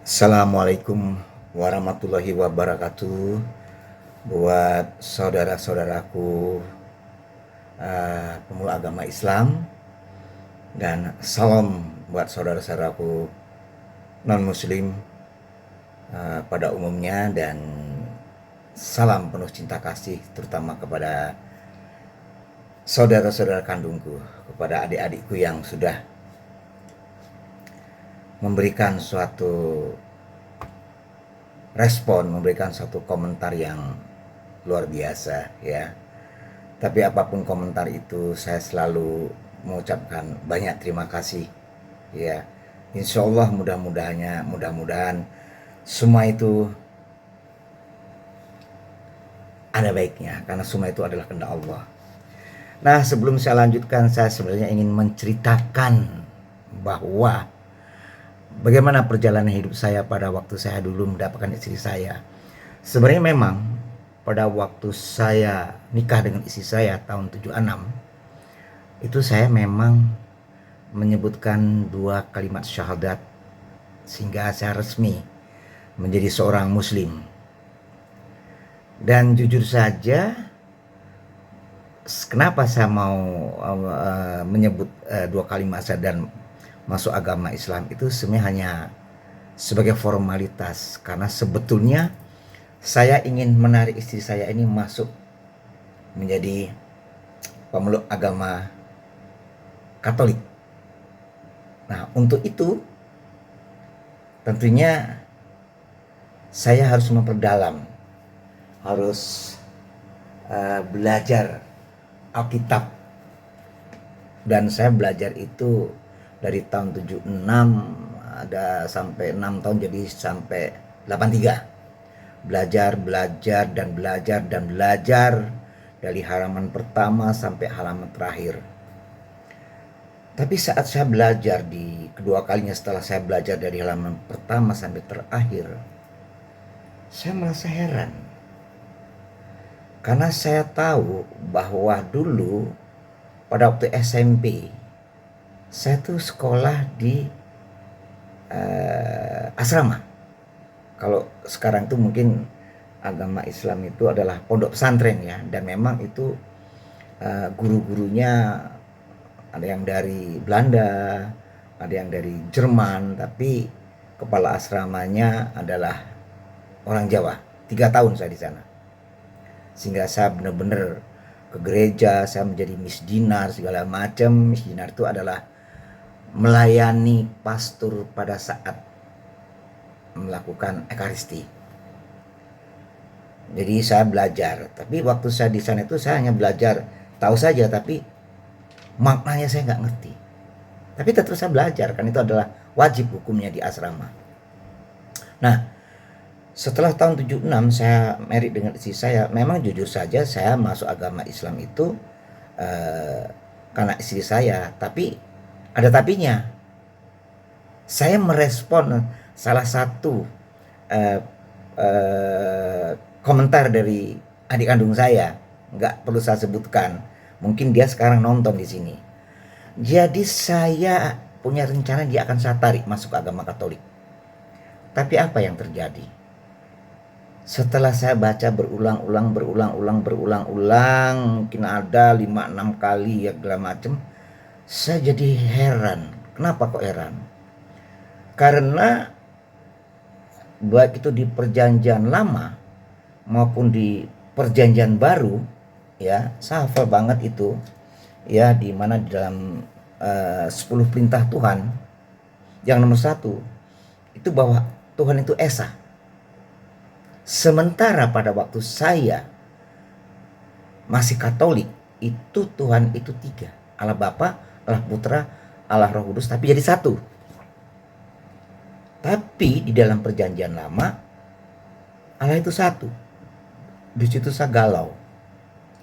Assalamualaikum warahmatullahi wabarakatuh. Buat saudara-saudaraku pemeluk agama Islam, dan salam buat saudara-saudaraku non-muslim pada umumnya, dan salam penuh cinta kasih terutama kepada saudara-saudara kandungku, kepada adik-adikku yang sudah memberikan suatu respon, memberikan suatu komentar yang luar biasa ya. Tapi apapun komentar itu, saya selalu mengucapkan banyak terima kasih ya. Insya Allah mudah-mudahan semua itu ada baiknya, karena semua itu adalah kehendak Allah. Nah, sebelum saya lanjutkan, saya sebenarnya ingin menceritakan bahwa bagaimana perjalanan hidup saya pada waktu saya dulu mendapatkan istri saya. Sebenarnya memang pada waktu saya nikah dengan istri saya tahun 76, itu saya memang menyebutkan 2 kalimat syahadat sehingga saya resmi menjadi seorang muslim. Dan jujur saja, kenapa saya mau menyebut 2 kalimat syahadat dan masuk agama Islam itu sebenarnya hanya sebagai formalitas, karena sebetulnya saya ingin menarik istri saya ini masuk menjadi pemeluk agama Katolik. Nah, untuk itu tentunya saya harus memperdalam, harus belajar Alkitab, dan saya belajar itu dari tahun 76 ada sampai 6 tahun, jadi sampai 83. Belajar dari halaman pertama sampai halaman terakhir. Tapi saat saya belajar di kedua kalinya, setelah saya belajar dari halaman pertama sampai terakhir, saya merasa heran. Karena saya tahu bahwa dulu pada waktu SMP saya tuh sekolah di asrama. Kalau sekarang tuh mungkin agama Islam itu adalah pondok pesantren ya, dan memang itu guru-gurunya ada yang dari Belanda, ada yang dari Jerman, tapi kepala asramanya adalah orang Jawa. 3 tahun saya di sana, sehingga saya benar-benar ke gereja, saya menjadi misdinar segala macam. Misdinar itu adalah melayani pastor pada saat melakukan ekaristi. Jadi saya belajar, tapi waktu saya di sana itu saya hanya belajar tahu saja, tapi maknanya saya nggak ngerti. Tapi tetap saya belajar, kan itu adalah wajib hukumnya di asrama. Nah, setelah tahun 76 saya married dengan istri saya. Memang jujur saja saya masuk agama Islam itu karena istri saya, tapi ada tapinya. Saya merespon salah satu komentar dari adik kandung saya, nggak perlu saya sebutkan. Mungkin dia sekarang nonton di sini. Jadi saya punya rencana dia akan saya tarik masuk agama Katolik. Tapi apa yang terjadi? Setelah saya baca berulang-ulang, mungkin ada 5-6 kali ya segala macam, saya jadi heran. Kenapa kok heran? Karena baik itu di perjanjian lama maupun di perjanjian baru ya, saya hafal banget itu ya, di mana di dalam 10 perintah Tuhan yang nomor 1 itu bahwa Tuhan itu esa. Sementara pada waktu saya masih Katolik, itu Tuhan itu 3, Allah Bapa, Allah Putra, Allah Roh Kudus, tapi jadi 1. Tapi di dalam perjanjian lama Allah itu 1. Di situ saya galau.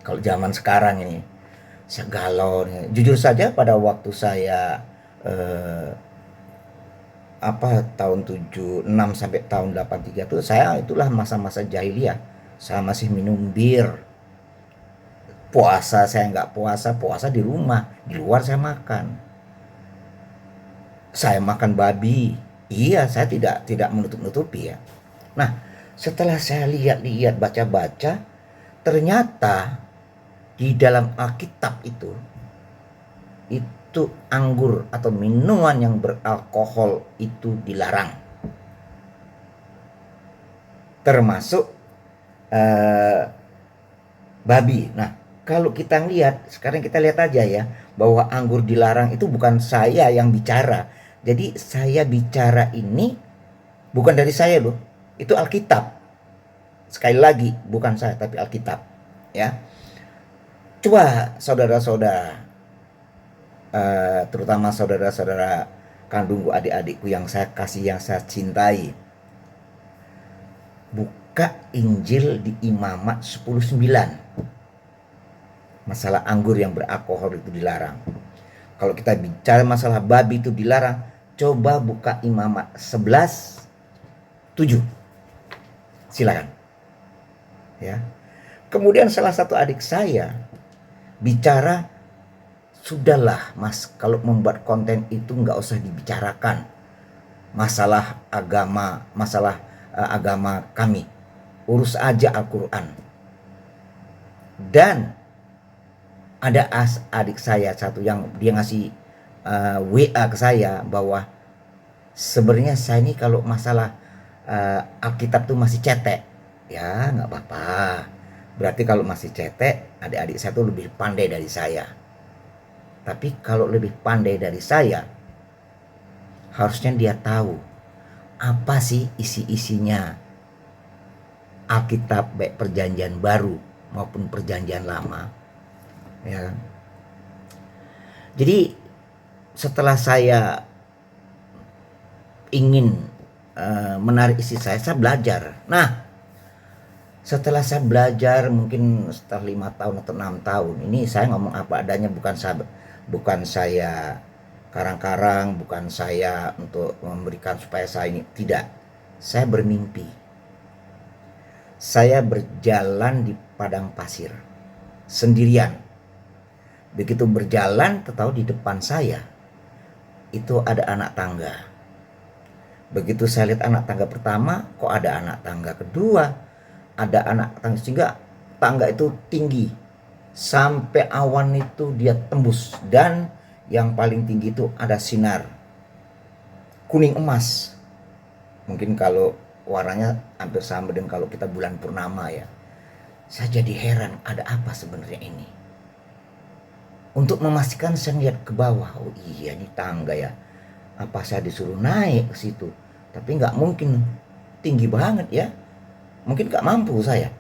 Kalau zaman sekarang ini saya galau. Jujur saja pada waktu saya tahun 76 sampai tahun 83 itu saya, itulah masa-masa jahiliyah. Saya masih minum bir. Puasa saya nggak puasa di rumah, di luar saya makan. Saya makan babi, Iya, saya tidak menutup-nutupi ya. Nah, setelah saya lihat-lihat, baca-baca, ternyata di dalam Alkitab itu anggur atau minuman yang beralkohol itu dilarang. Termasuk babi. Nah, kalau kita lihat, sekarang kita lihat aja ya, bahwa anggur dilarang itu bukan saya yang bicara. Jadi saya bicara ini bukan dari saya loh, itu Alkitab. Sekali lagi, bukan saya tapi Alkitab. Ya, coba saudara-saudara, terutama saudara-saudara kandungku, adik-adikku yang saya kasih, yang saya cintai, buka Injil di Imamat 10:9. Masalah anggur yang beralkohol itu dilarang. Kalau kita bicara masalah babi itu dilarang, coba buka Imamat 11:7. Silakan. Ya. Kemudian salah satu adik saya bicara, sudahlah mas, kalau membuat konten itu nggak usah dibicarakan masalah agama, agama kami, urus aja Al-Quran. Dan ada adik saya satu yang dia ngasih WA ke saya bahwa sebenarnya saya ini kalau masalah Alkitab tuh masih cetek. Ya nggak apa-apa. Berarti kalau masih cetek, adik-adik saya tuh lebih pandai dari saya. Tapi kalau lebih pandai dari saya, harusnya dia tahu apa sih isi-isinya Alkitab, baik perjanjian baru maupun perjanjian lama. Ya. Jadi setelah saya ingin menarik isi saya belajar. Nah, setelah saya belajar mungkin setelah 5 tahun atau 6 tahun, ini saya ngomong apa adanya, bukan saya karang-karang, bukan saya untuk memberikan supaya saya ini, tidak. Saya bermimpi. Saya berjalan di padang pasir sendirian. Begitu berjalan, tahu di depan saya itu ada anak tangga. Begitu saya lihat anak tangga pertama, kok ada anak tangga kedua, ada anak tangga, sehingga tangga itu tinggi sampai awan itu dia tembus, dan yang paling tinggi itu ada sinar kuning emas. Mungkin kalau warnanya hampir sama dengan kalau kita bulan purnama ya. Saya jadi heran, ada apa sebenarnya ini? Untuk memastikan saya lihat ke bawah, oh iya ini tangga ya. Apa saya disuruh naik ke situ? Tapi nggak mungkin, tinggi banget ya. Mungkin nggak mampu saya.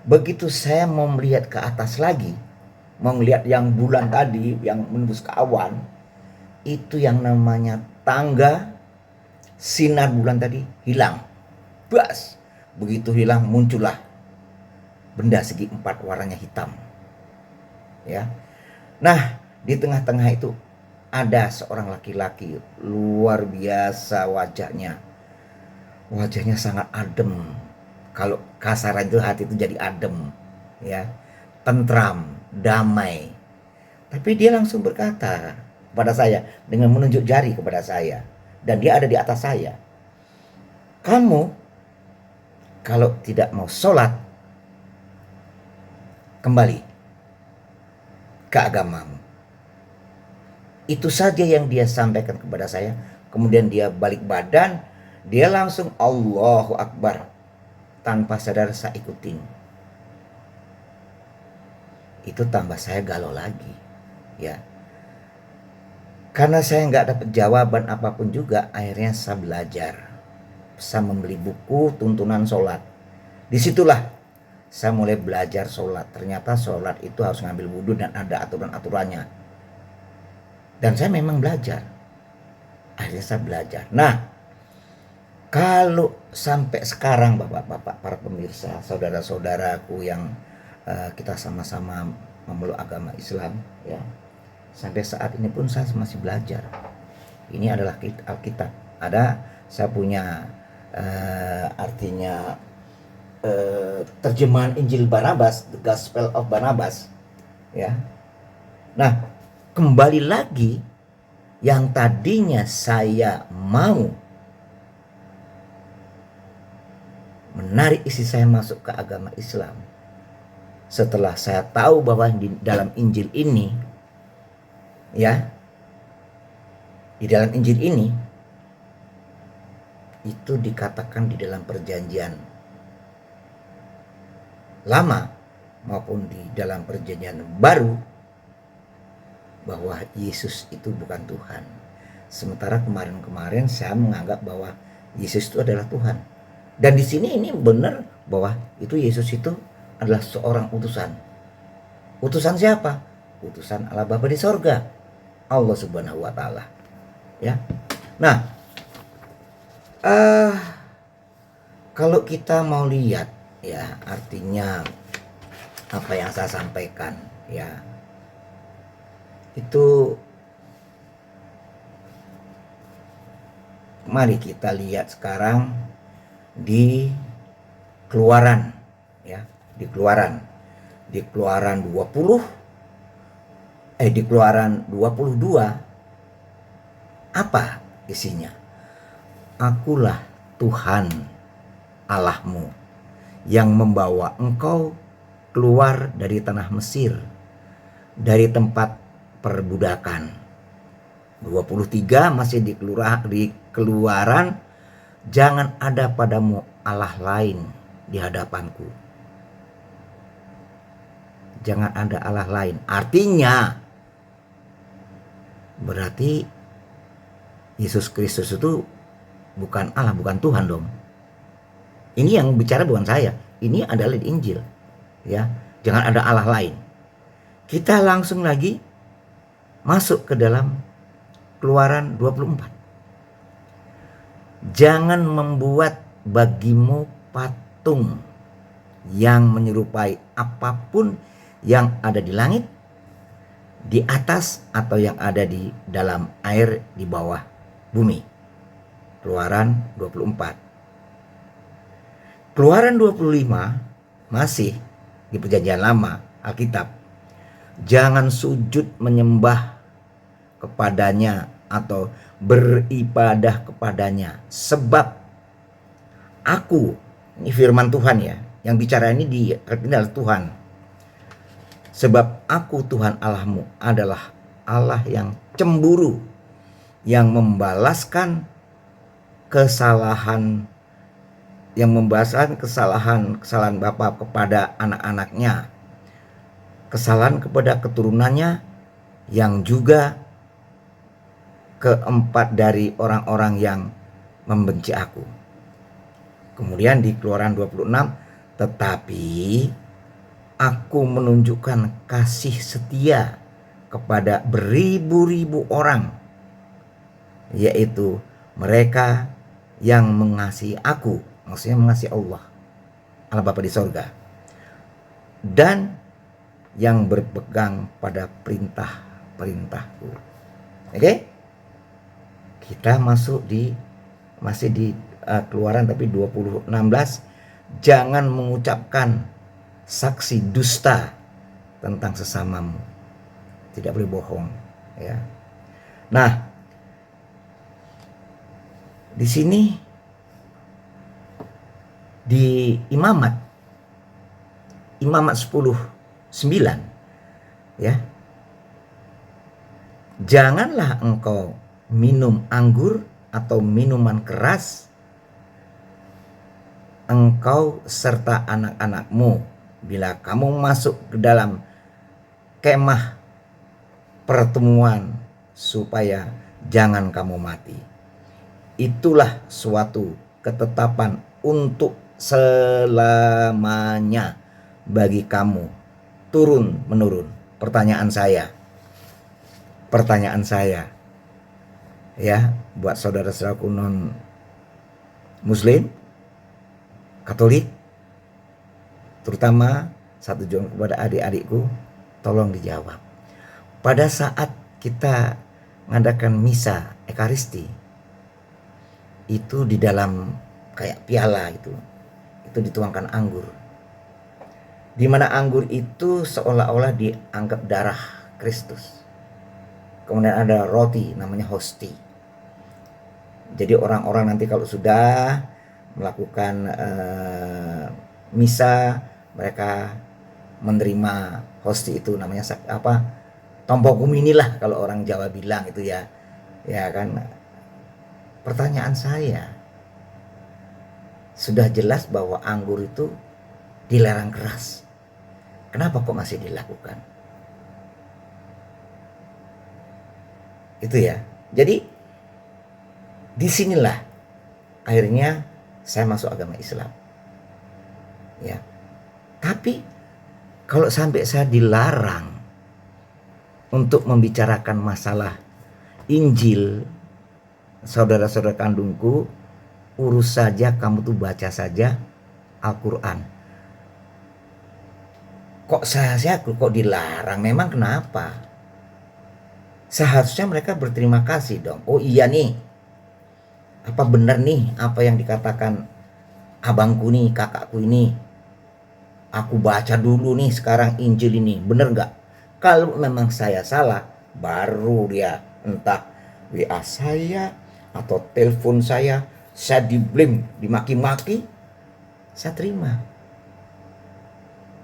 Begitu saya mau melihat ke atas lagi, mau melihat yang bulan tadi yang menembus ke awan, itu yang namanya tangga, sinar bulan tadi hilang. Bas, begitu hilang muncullah benda segi 4 warnanya hitam. Ya. Nah, di tengah-tengah itu ada seorang laki-laki, luar biasa wajahnya. Wajahnya sangat adem. Kalau kasar itu hati itu jadi adem, ya. Tentram, damai. Tapi dia langsung berkata kepada saya dengan menunjuk jari kepada saya, dan dia ada di atas saya. Kamu kalau tidak mau sholat, kembali ke agamamu. Itu saja yang dia sampaikan kepada saya. Kemudian dia balik badan, dia langsung Allahu Akbar. Tanpa sadar saya ikutin. Itu tambah saya galau lagi, ya. Karena saya nggak dapat jawaban apapun juga, akhirnya saya belajar. Saya membeli buku tuntunan sholat. Disitulah saya mulai belajar sholat. Ternyata sholat itu harus ngambil wudhu dan ada aturan-aturannya. Dan saya memang belajar. Akhirnya saya belajar. Nah, kalau sampai sekarang bapak-bapak, para pemirsa, saudara-saudaraku yang kita sama-sama memeluk agama Islam, ya, sampai saat ini pun saya masih belajar. Ini adalah Alkitab. Saya punya artinya terjemahan Injil Barnabas, The Gospel of Barnabas, ya. Nah, kembali lagi yang tadinya saya mau menarik istri saya masuk ke agama Islam, setelah saya tahu bahwa di dalam Injil ini, ya, di dalam Injil ini itu dikatakan di dalam perjanjian lama maupun di dalam perjanjian baru bahwa Yesus itu bukan Tuhan. Sementara kemarin-kemarin saya menganggap bahwa Yesus itu adalah Tuhan. Dan di sini ini benar bahwa itu Yesus itu adalah seorang utusan. Utusan siapa? Utusan Allah Bapa di sorga, Allah Subhanahu wa taala. Ya. Nah, kalau kita mau lihat, ya, artinya apa yang saya sampaikan, ya, itu mari kita lihat sekarang di Keluaran, ya, di Keluaran 22 apa isinya? Akulah Tuhan Allahmu yang membawa engkau keluar dari tanah Mesir, dari tempat perbudakan. 23 masih di Keluaran, jangan ada padamu Allah lain di hadapanku. Jangan ada Allah lain. Artinya berarti Yesus Kristus itu bukan Allah, bukan Tuhan dong. Ini yang bicara bukan saya. Ini adalah di Injil. Ya, jangan ada Allah lain. Kita langsung lagi masuk ke dalam Keluaran 24. Jangan membuat bagimu patung yang menyerupai apapun yang ada di langit, di atas, atau yang ada di dalam air di bawah bumi. Keluaran 24. Keluaran 25 masih di perjanjian lama Alkitab. Jangan sujud menyembah kepadanya atau beribadah kepadanya, sebab aku, ini firman Tuhan ya, yang bicara ini adalah Tuhan. Sebab aku Tuhan Allahmu adalah Allah yang cemburu, yang membalaskan kesalahan kesalahan bapa kepada anak-anaknya, kesalahan kepada keturunannya, yang juga keempat dari orang-orang yang membenci aku. Kemudian di Keluaran 26, tetapi aku menunjukkan kasih setia kepada beribu-ribu orang, yaitu mereka yang mengasihi aku, maksudnya mengasihi Allah Bapa di sorga, dan yang berpegang pada perintah-perintahku. Oke? Kita masih di Keluaran tapi 20:16, jangan mengucapkan saksi dusta tentang sesamamu. Tidak boleh bohong, ya. Nah, di sini di Imamat 10:9, ya. Janganlah engkau minum anggur atau minuman keras, engkau serta anak-anakmu, bila kamu masuk ke dalam kemah pertemuan, supaya jangan kamu mati. Itulah suatu ketetapan untuk selamanya bagi kamu, turun menurun. Pertanyaan saya, ya, buat saudara-saudaraku non Muslim, Katolik, terutama satu juga kepada adik-adikku, tolong dijawab. Pada saat kita mengadakan misa Ekaristi, itu di dalam kayak piala itu dituangkan anggur, di mana anggur itu seolah-olah dianggap darah Kristus. kemudian ada roti namanya hosti. Jadi orang-orang nanti kalau sudah melakukan misa, mereka menerima hosti itu, namanya apa, tompok kumini lah kalau orang Jawa bilang itu ya. Ya kan, pertanyaan saya, sudah jelas bahwa anggur itu dilarang keras, kenapa kok masih dilakukan? Itu ya. Jadi disinilah akhirnya saya masuk agama Islam. Ya. Tapi kalau sampai saya dilarang untuk membicarakan masalah Injil, saudara-saudara kandungku, urus saja, kamu tuh baca saja Al-Quran. Kok saya kok dilarang? Memang kenapa? Seharusnya mereka berterima kasih dong. Oh iya nih, apa benar nih apa yang dikatakan abangku nih, kakakku ini, aku baca dulu nih sekarang Injil ini, bener nggak? Kalau memang saya salah, baru dia entah WA saya atau telepon saya di-blame, dimaki-maki, saya terima.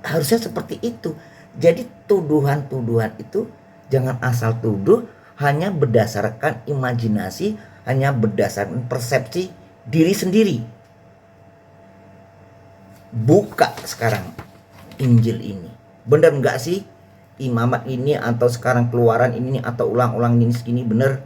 Harusnya seperti itu. Jadi tuduhan-tuduhan itu jangan asal tuduh hanya berdasarkan imajinasi, hanya berdasarkan persepsi diri sendiri. Buka sekarang Injil ini, bener nggak sih imamat ini atau sekarang keluaran ini atau ulang-ulang ini segini bener?